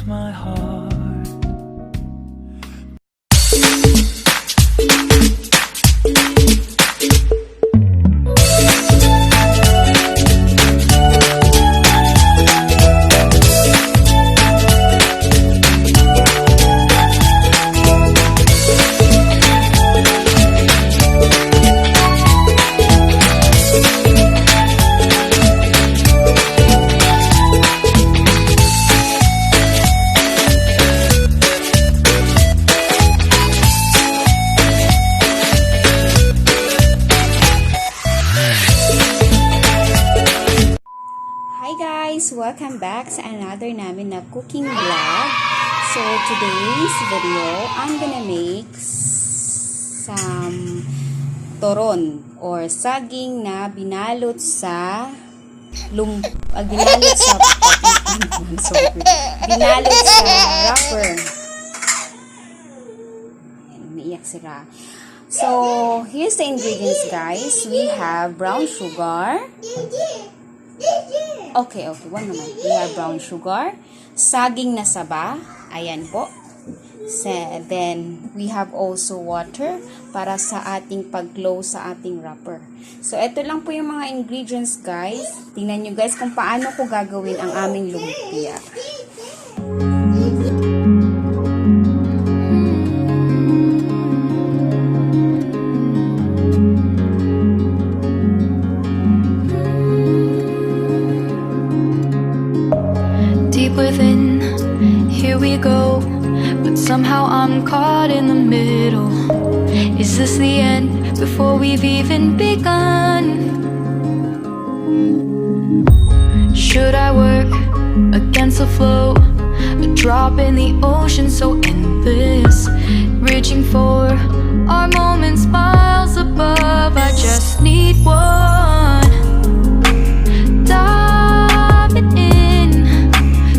my heart. Welcome back sa another namin na cooking vlog. So today's video, I'm gonna make some toron or saging na binalot sa binalot sa wrapper. Umiiyak sila. So here's the ingredients, guys. We have brown sugar. Okay, one naman. We have brown sugar, saging na saba, ayan po. Then, we have also water para sa ating pag-close sa ating wrapper. So, ito lang po yung mga ingredients, guys. Tingnan nyo, guys, kung paano ko gagawin ang aming lumpia. Within, here we go, but somehow I'm caught in the middle. Is this the end before we've even begun? Should I work against the flow, a drop in the ocean so endless, reaching for our moments miles above? I just need one. Diving in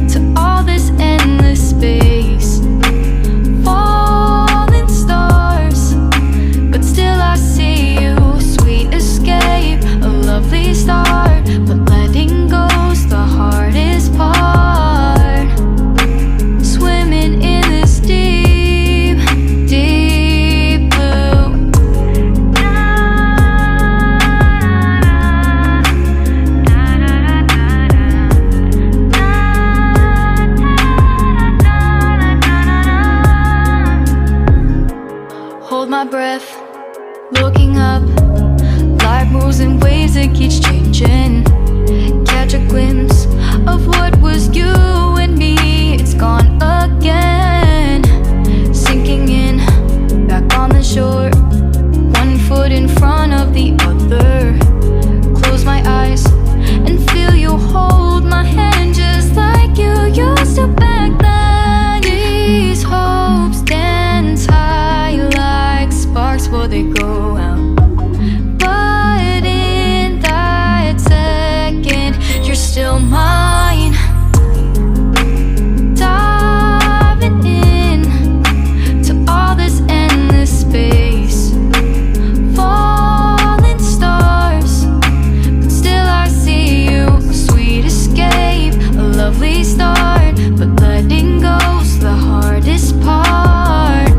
to all this endless space, falling stars, but still I see you. Sweet escape, a lovely start, but letting go's the hardest part. Swimming in this deep, deep blue. Hold my breath, looking up. Life moves in waves that keeps changing. Catch a glimpse of what was you and me. It's gone again. Sinking in, back on the shore. One foot in front of the other. Close my eyes and feel you hold my hand just like you used to back then. These hopes dance high like sparks before they go out. But in that second, you're still mine. Diving in to all this endless space, falling stars, but still I see you. Sweet escape, a lovely start, but letting go's the hardest part.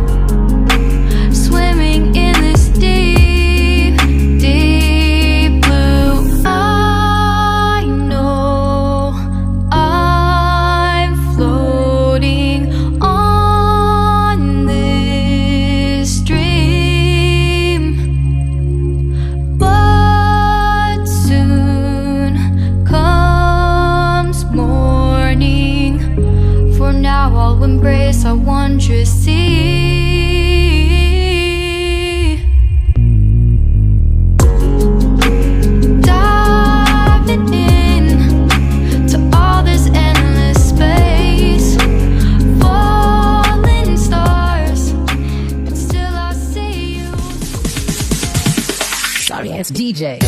Swimming in this deep, deep blue. I know I'm floating on this dream, but soon comes morning. For now I'll embrace our wondrous sea. Diving in to all this endless space, falling stars, but still I see you. Sorry, it's DJ.